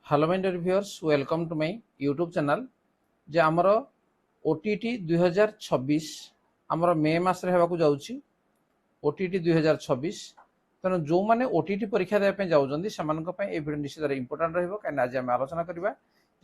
Hello my dear viewers, welcome to my YouTube channel. जे आमर OTT 2026 आमर मे मास रे हेबाकू जाउची। ओटीटी 2026 तेणु जो मैंने ओटीटी परीक्षा देवाई जाऊँगी से वीडियो निश्चित इंपोर्टाट रही कहीं आज आम आलोचना करवा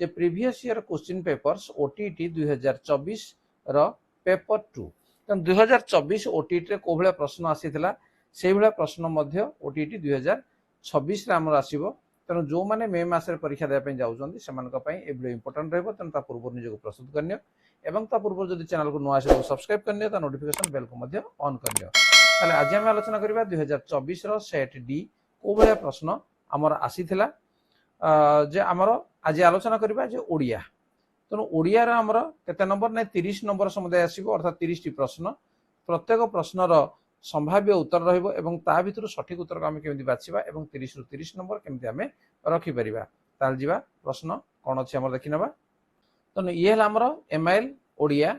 जे previous year question papers OTT 2024 रो पेपर 2 तेणु 2024 ओटीटी को भाया प्रश्न आसीथिला से भाया प्रश्न ओटीटी 2026 रे आमर आसीबो। तेणु जो मैंने मे मास परीक्षा देवाई जाऊँगी से वीडियो इंपोर्टाट रही तेणु पूर्व निजक प्रस्तुत करनी और पूर्व जो चैनल को नुआ आसे सब्सक्राइब करनी नोटिफिकेशन बेल को ऑन करनी। ताले आज आम आलोचना करबा 2024 रो सेट डी को भाया प्रश्न आमर आसीथिला जे आमर आज आलोचना करबा जे ओडिया। तेणु ओडिया रो आमर केते नंबर नै 30 नंबर समुदाय आसीबो अर्थात 30 टी प्रश्न। प्रत्येक प्रश्नर संभाव्य उत्तर रहिबो एवं ता भितर सठिक उत्तर को आमे केमिति बाछिबा एवं 30 रु 30 नंबर केमिति आमे रखि परिबा। ताल जिबा प्रश्न कोन अछि आमर देखि नबा। तेणु ये हला आमर एमआईएल ओडिया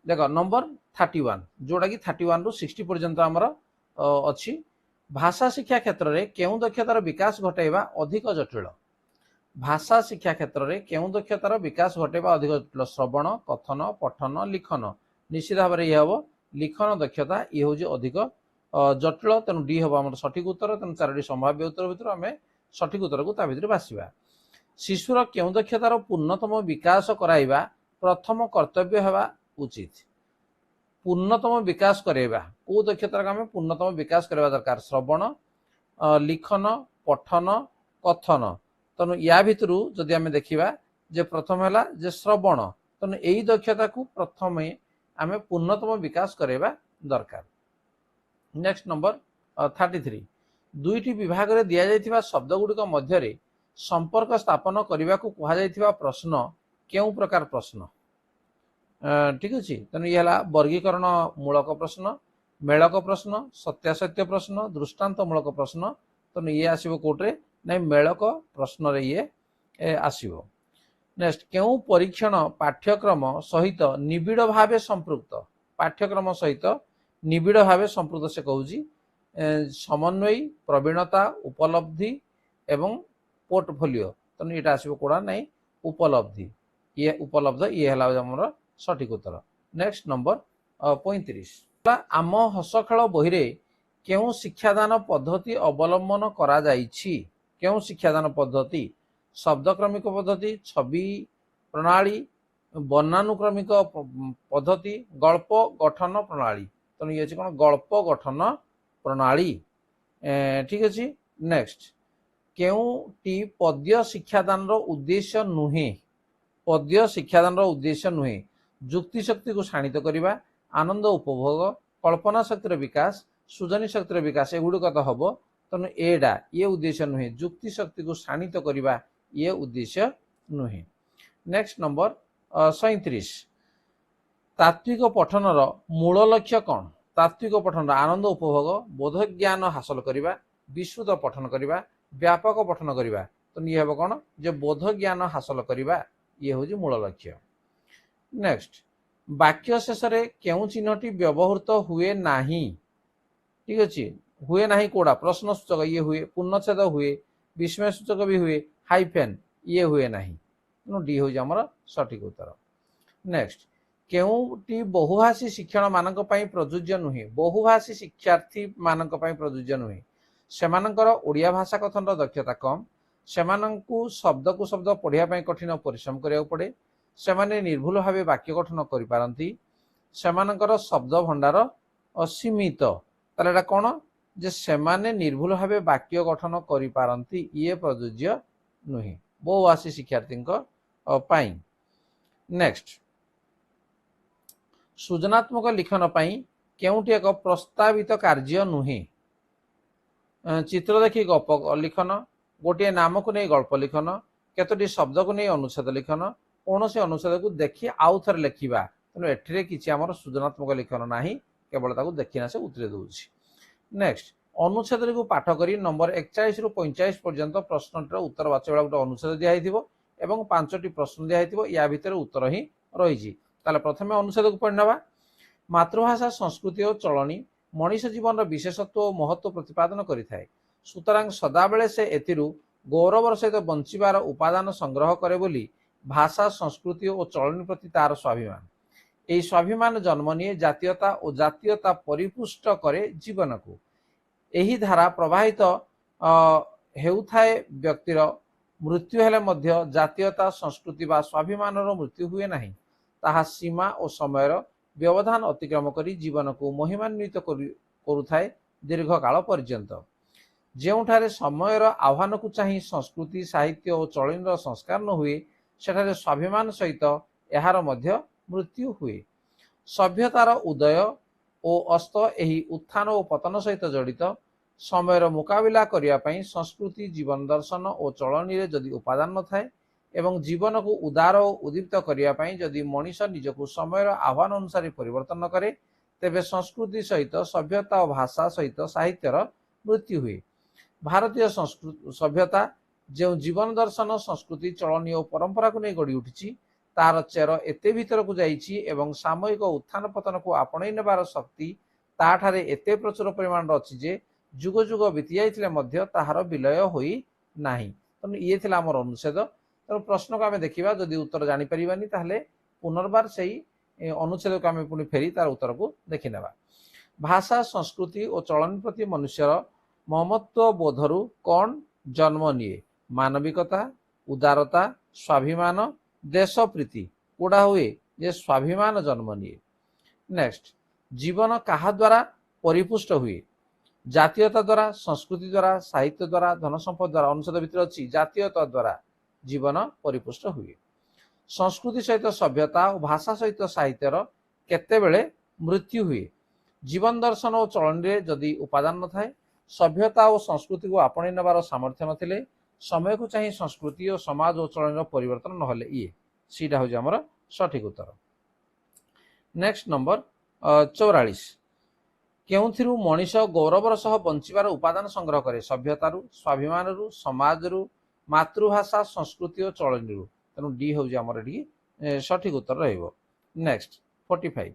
देख नंबर 31 जोड़ा कि 31 रु 60 पर्यंत आमर अच्छी। भाषा शिक्षा क्षेत्र में केउं दक्षतार विकास घटाइबा अधिक जटिल। भाषा शिक्षा क्षेत्र में केउं दक्षतार विकास घटाइबा अधिक जटिल। श्रवण, कथन, पठन, लिखन निश्चित भाव में ये हम लिखन दक्षता ये हूँ अधिक जटिल। तेणु डी हम आम सठिक उत्तर। तेणु 4टी संभाव्य उत्तर भितर आम सठिक उत्तर को भितर बाछिबा। शिशुर केउं दक्षतार पूर्णतम विकास कराइबा प्रथम कर्तव्य हेबा उचित। पूर्णतम विकास कराइबा को दक्षतार आम पूर्णतम विकास करवा दरकार। श्रवण, लिखन, पठन, कथन। तेणु या भितरु जदि आम देखिबा जे प्रथम हैला जे श्रवण। तेणु एई दक्षता को प्रथम आम पूर्णतम विकास कराइबा दरकार। नेक्स्ट नंबर 33 दुईटी विभाग रे दिया जाइथिबा शब्द गुडिक मध्यरे संपर्क स्थापन करने को कहुआ प्रश्न केउं प्रकार प्रश्न। ठीक अच्छे। तेणु ये वर्गीकरण मूलक प्रश्न, मेलक प्रश्न, सत्यासत्य प्रश्न, दृष्टांतमूलक प्रश्न। तेणु ये आसो कोटे ना मेलक प्रश्न रे ये आसो। नेक्स्ट केउं परीक्षण पाठ्यक्रम सहित निबिड़ भाव संपृक्त। पाठ्यक्रम सहित निबिड़ भाव संपृक्त से कहूँ समन्वयी, प्रवीणता, उपलब्धि एवं पोर्टफोलियो। तेणु ये आसो कौड़ा ना उपलब्धि। ये उपलब्ध ये है सठिक उत्तर। नेक्स्ट नंबर 35 आम हस खेल बही रे केउं शिक्षादान पद्धति अवलंबन करा जाइछि। केउं शिक्षादान पद्धति शब्दक्रमिक पद्धति, छवि प्रणाली, वर्णानुक्रमिक पद्धति, गल्प गठन प्रणाली। तेणु ये कौन गल्प गठन प्रणाली। ठीक अच्छे। नेक्स्ट केउंटी पद्य शिक्षादान उद्देश्य नुहे। पद्य शिक्षादान उद्देश्य नुहे जुक्ति शक्ति को शाणित करवा, आनंद उपभोग, कल्पना शक्तिर विकास, सृजनी शक्तिर विकास एगुड़िक तो हम। तेणु एडा ये उद्देश्य नुहे। जुक्ति शक्ति को शाणित करवा ये उद्देश्य नुहे। नेक्स्ट नंबर 37 तात्विक पठनर मूल लक्ष्य कौन। तात्विक पठन आनंद उपभोग, बोध ज्ञान हासिल करवा, विस्तृत पठन करवा, व्यापक पठन करवा। तो ये हम कौन जे बोध ज्ञान हासिल करवा ये हूँ मूल लक्ष्य। नेक्स्ट वाक्य शेष केउं चिन्हटी व्यवहृत हुए नाही। ठीक अच्छे। हुए नाही कोड़ा प्रश्न सूचक ये हुए, पूर्णछेद हुए, विस्मय सूचक भी हुए, हाइफेन ये हुए नाही। तेणु डी हूँ आमर सठिक उत्तर। नेक्स्ट केउंटी बहुभाषी शिक्षण मानक पई प्रযোज्य नुहे। बहुभाषी शिक्षार्थी मानक पई प्रযোज्य नुहे। सेमानंकर ओडिया भाषा कथन दक्षता कम, सेमानंकु शब्द को शब्द पढ़िया पई कठिन परिश्रम करिया पड़े, सेमाने निर्भुल भावे वाक्य गठन करि पारंती, सेमानंकर शब्द भंडार असीमित। ताले एटा कोन जे सेमाने निर्भुल भावे वाक्य गठन करि पारंती ये प्रযোज्य नुहे बहुभाषी शिक्षार्थींक पई। नेक्स्ट सृजनात्मक लिखन पई केउंटी एक प्रस्तावित कार्य नुहे। चित्र देखी गप लिखन, गोटे नाम को नहीं गल्प लिखन, केतोटी शब्द को नहीं अनुच्छेद लिखन, कौन से अनुच्छेद को देखी आउ थे लिखा। तेणु एठिरे किछि आमर सृजनात्मक लिखन नाही, केवल ताकू देखिना से उत्तर दउछि। नेक्स्ट अनुच्छेद को पाठ करी नंबर 41 रु 45 पर्यंत प्रश्नटर उत्तर बाछिबा गोटे अनुच्छेद दिया हिथिबो एवं 5टी प्रश्न दिया हिथिबो। या भितर उत्तर ही रहिछि। ताले प्रथमे अनुच्छेद को पढ़ि नबा। मातृभाषा संस्कृति और चलनी मनीष जीवन विशेषत्व और महत्व प्रतिपादन करिथाय। सुतरां सदाबेले से एथिरु गौरवर सहित बंचिबार उपादान संग्रह करे बोली भाषा संस्कृति और चलनी प्रति तार स्वाभिमान यही स्वाभिमान जन्म निये जातीयता और जातीयता परिपुष्ट करे जीवन को यही धारा प्रवाहित हेउथाए व्यक्तिर मृत्यु हेले मध्य जातीयता संस्कृति बा स्वाभिमान मृत्यु हुए नहीं ताहा सीमा और समय व्यवधान अतिक्रम करी जीवन को महिमान्वित करुथाए दीर्घ काल पर्यंत ଯେଉଁଠାରେ ସମୟର ଆହ୍ୱାନକୁ ଚାହିଁ ସଂସ୍କୃତି ସାହିତ୍ୟ ଓ ଚଳନୀର ସଂସ୍କାର ନ ହୁଏ ସେଠାରେ ସ୍ୱାଭିମାନ ସହିତ ଏହାର ମଧ୍ୟ ମୃତ୍ୟୁ ହୁଏ। ସଭ୍ୟତାର ଉଦୟ ଓ ଅସ୍ତ ଏହି ଉତ୍ଥାନ ଓ ପତନ ସହିତ ଜଡ଼ିତ ସମୟର ମୁକାବିଲା କରିବା ପାଇଁ ସଂସ୍କୃତି ଜୀବନ ଦର୍ଶନ ଓ ଚଳନୀରେ ଯଦି ଉପାଦାନ ନଥାଏ ଏବଂ ଜୀବନକୁ ଉଦାର ଓ ଉଦ୍ଦୀପ୍ତ କରିବା ପାଇଁ ଯଦି ମଣିଷ ନିଜକୁ ସମୟର ଆହ୍ୱାନ ଅନୁସାରେ ପରିବର୍ତ୍ତନ କରେ ତେବେ ସଂସ୍କୃତି ସହିତ ସଭ୍ୟତା ଓ ଭାଷା ସହିତ ସାହିତ୍ୟର ମୃତ୍ୟୁ ହୁଏ। भारतीय सभ्यता जो जीवन दर्शन संस्कृति चलनी और परंपरा को नहीं गढ़ी उठी तार चेर एते भीतर को जाइछि एवं सामयिक उत्थान पतन को आपणई नेबार शक्ति ताठारे एते प्रचुर परिमाण अच्छी जे जुग जुग बीती जाइथिले मध्य ताहार विलय होई नाही। तेणु ये थिला हमर अनुच्छेद। तेणु प्रश्न को आम देखा जदि उत्तर जानी परिबानी ताहले पुनर्बार से अनुच्छेद को आम पुणी फेरी तार उत्तर को देखि नेबा। भाषा संस्कृति और चलन प्रति मनुष्यर ममत्व बोधरु कौन जन्म निये मानविकता उदारता स्वाभिमान देश प्रीति कोड़ा हुए जे स्वाभिमान जन्म निये। नेक्स्ट जीवन कहा द्वारा परिपुष्ट हुए जातीयता द्वारा संस्कृति द्वारा साहित्य द्वारा धन संपद द्वारा अनुच्छेद भितर अच्छी जातीयता द्वारा जीवन परिपुष्ट हुए। संस्कृति सहित सभ्यता और भाषा सहित साहित्यर केतेबेले मृत्यु हुए। जीवन दर्शन और चलनी जदि उपादान न थाए सभ्यता और संस्कृति को आपणे नेबार सामर्थ्य नथिले समय को चाहिए संस्कृति और समाज और चलन परिवर्तन नहले ये सीटा हो हमर सठिक उत्तर। नेक्स्ट नंबर 44 केउथिरु मनीष गौरवर सह बंचिबार उपादान संग्रह करे सभ्यतारु स्वाभिमानरु समाजरु मातृभाषा संस्कृति और चलनी तेणु डी हो हमर एटी सठिक उत्तर रहइबो। नेक्स्ट 45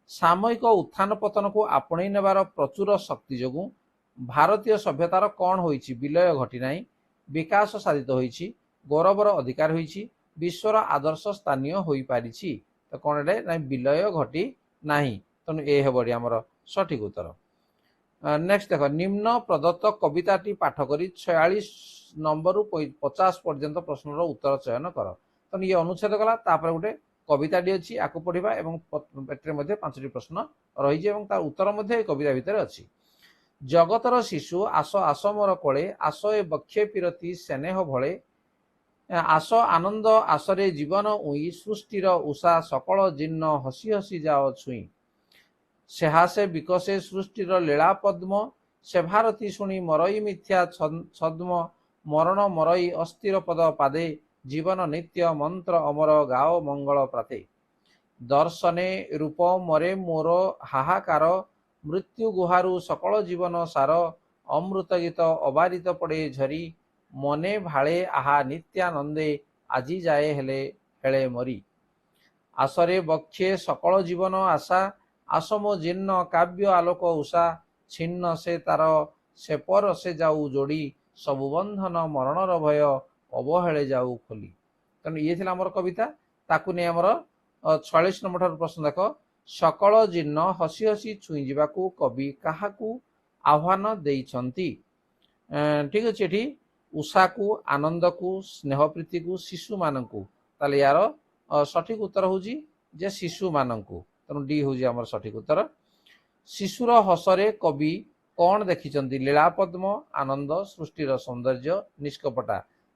सामयिक उत्थान पतन को आपणे नेबार प्रचुर शक्ति जोगु भारतीय सभ्यतार कौन होइछि विलय घटी नाही विकास साधित होइछि गौरवर अधिकार होइछि विश्वर आदर्श स्थानीय होई पारिछि तो कौन एडे ना विलय घटी नाही तेणु ए हेबडी हमर सठिक उत्तर। नेक्स्ट देख निम्न प्रदत्त कविताटी पाठ करी 46 नंबर रु 50 पर्यंत प्रश्नर उत्तर चयन कर। तेणु ये अनुच्छेद गला तापर गोटे कविताटी अछि आकु पढ़िबा एवं पेटरे मध्ये 5टी प्रश्न रहिजे एवं तार उत्तर मध्ये कविता भितर अछि। जगतर शिशु आस आस मोर कोले आस ए बक्षे पिरती स्नेह भले आस आनंद आसरे जीवन उई सृष्टिर उषा सकल जीर्ण हसी हसी जाओ छुई से हासे विकसे सृष्टिर लीला पद्म से भारती शुणी मरई मिथ्या छद्म मरण मरई अस्थिर पद पादे जीवन नित्य मंत्र अमर गाओ मंगल प्राते दर्शने रूप मरे मोर हाहाकार मृत्यु गुहारु सकल जीवन सार अमृत गीत अबारित पड़े झरी मने भाले आहा नित्यानंदे आजी जाए हेले हेले मरी आसरे बक्षे सकल जीवन आशा आसमो जीर्ण काव्य आलोक उषा छिन्न से तार से पर से जाऊ जोड़ी सबु बंधन मरणर भय अवहेले जाऊ खोली। तेणु ये थिला हमर कविता ताकू ने हमर 46 नंबर ठार प्रश्न देख सकल जीर्ण हसी हसी छुई जीवाकू कवि काहाकू आह्वान देइछंती। ठीक अच्छे एठी उषा को आनंद को स्नेह प्रीति को शिशु मानकू ताले यार सठिक उत्तर होजी जे शिशु मानकू तेणु डी होजी हमर सठिक उत्तर। शिशुर हसरे कवि कौन देखिछंती लीला पद्म आनंद सृष्टिर सौंदर्य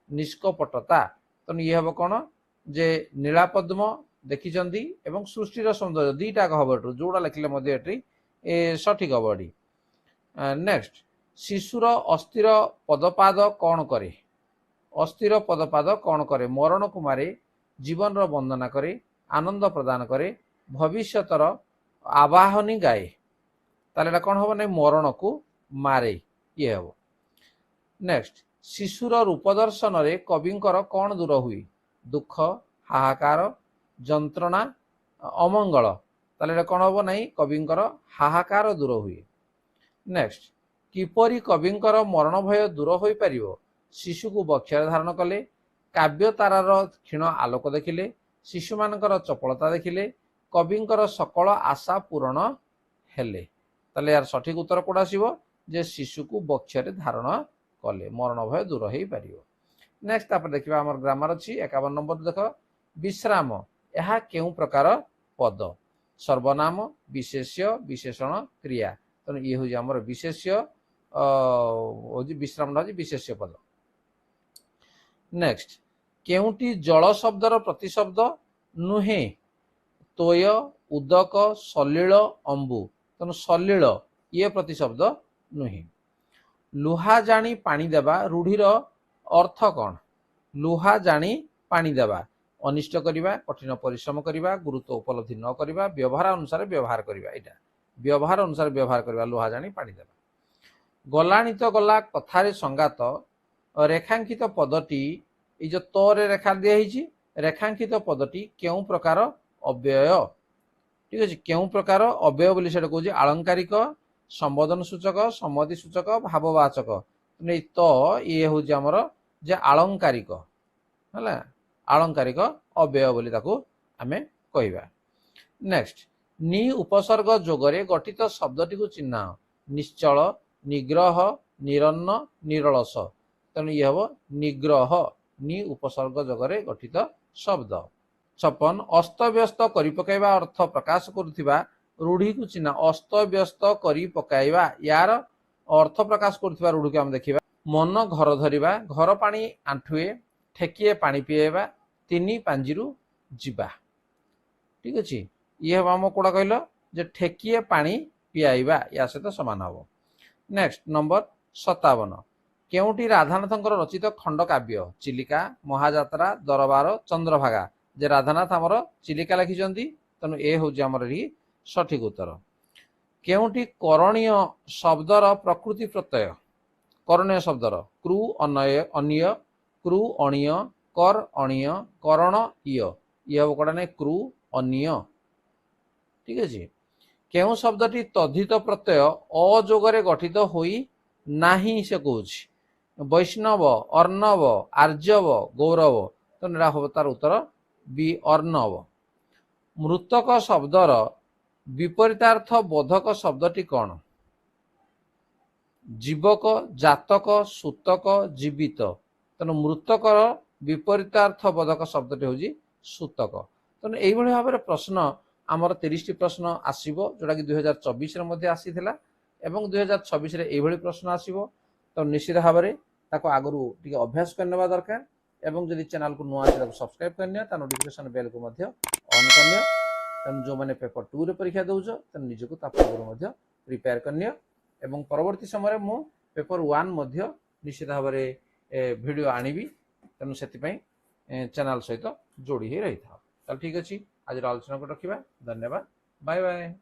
निष्कपटता तेणु ये हम कौन जे नीला पद्म देखिछंती एवं सृष्टिर सौंदर्य दीटा हब जोड़ा लिखले मध्य एटी सठिक हम एटी। नेक्स्ट शिशुर अस्थिर पदपाद कौन करे अस्थिर पदपाद कौन करे मरण को मारे जीवन रो वंदना करे आनंद प्रदान करे भविष्यतर आवाहनी गाए ताले कौन हम ना मरण को मारे ये हम। नेक्स्ट शिशुर रूप दर्शन रे कविंकर कौन दूर हुई दुख हाहाकार जंत्रणा अमंगल ताले कौन हम ना कविंकर हाहाकार दूर हुए। नेक्स्ट किपरि कविंकर मरण भय दूर हो पारिबो शिशु को बक्षरे धारण कले काव्य तारार क्षीण आलोक देखिले शिशु मानकर चपलता देखिले कविंकर सकल आशा पूरण हेले ताले यार सठिक उत्तर कोड आसीबो जे शिशु को बक्षरे धारण कले मरण भय दूर हो पारिबो। नेक्स्ट तापर देखिबा हमर ग्रामर अछि 51 नंबर देख विश्राम यह केउ प्रकार पद सर्वनाम विशेष्य विशेषण क्रिया तो ये हूँ आमर विशेष्य विश्राम विशेष्य पद। नेक्स्ट केउटी जल शब्दर प्रतिशब्द नुहे तोय उदक सलिल अंबु तेणु सलिल ये प्रतिशब्द नुहे। लुहा जानी पानी देवा रूढ़ीर अर्थ कौन लुहा जानी पानी देवा अनिष्ट करिबा कठिन परिश्रम करिबा गुरुत्व उपलब्धि न करिबा व्यवहार अनुसार व्यवहार करिबा एटा व्यवहार अनुसार व्यवहार करिबा लुहा जानी पानी देबा। गलानी तो गला कथारे संगात रेखांकित पदटी ए जो तोरे रेखा दिया हिची रेखांकित पदटी केउ प्रकार अव्यय ठीक अछि केउ प्रकार अव्यय बोली सेटा कहूची आलंकारिक संबोधन सूचक सम्मति सूचक भाववाचक नै तो ये हूँ हमर जे आलंकारिक हला आलंकारिक अव्यय बोली ताकू आमे कहिबा। नेक्स्ट नि उपसर्ग जोगरे गठित शब्दटी को चिन्ह निश्चल निग्रह निरन्न निरलस तेणु ये हम निग्रह नि उपसर्ग जोगरे गठित शब्द। 56 अस्तव्यस्त करि पकाइबा अर्थ प्रकाश करुथिबा रूढ़ी को चिन्ह अस्तव्यस्त करि पकाइबा यार अर्थ प्रकाश करुथिबा रूढ़ी को हम देखिबा मन घर धरिबा घर पानी आंठुए ठेकिए पानी पिएबा तीनी पांजिरु जिबा ठीक अछि ये हम कोडा कहलो जे ठेकिए पानी पियाइबा या सहित समान हबो। नेक्स्ट नंबर 57 केउटी राधानाथंकर रचित खंड काव्य चिलिका महाजात्रा दरबार चंद्रभागा जे राधानाथ हमर चिलिका लिखिचंदी तेणु ए हूँ हमर सठिक उत्तर। केउटी करणीय शब्दर प्रकृति प्रत्यय करणीय शब्दर क्रू अनय अनिय क्रू अणीय कर अणीय करण इय ये हम कड़ा नहीं क्रू अनिय ठीक अछि। केउ शब्दटी तद्धित प्रत्यय अजोगरे गठित होई नाही से कहूछि वैष्णव अर्णव आर्जव गौरव तो निरा हो तार उत्तर बी अर्णव। मृतक शब्दर विपरीतार्थ बोधक शब्दटी कौन जीवक जातक सूतक जीवित तेणु मृतकर विपरीतार्थ बोधक शब्दटी हूँ सूतक तेणु यही भाव में प्रश्न आमर 30 प्रश्न आसीबो जोटा कि 2024 रे आसीथिला एवं 2026 रे एभली प्रश्न आसीबो तो निश्चित भाव में ताको आगरू टिके अभ्यास करनेबा दरकार एवं जदि चैनल को नुआ ताको सब्सक्राइब करनिया ता नोटिफिकेशन बेल को मध्य ऑन करनिया तेणु जो मैंने पेपर 2 रे परीक्षा दउछ तेणु निजको ता पूर्व मध्य प्रिपेयर करनिया एवं परवर्ती समय मु पेपर 1 मध्य निश्चित भाव में वीडियो आनिबी तेणु सेति पई चैनल सहित जोड़ी ही रही था। चल ठीक अछि आज आलोचना को रखिबा धन्यवाद बाय बाय।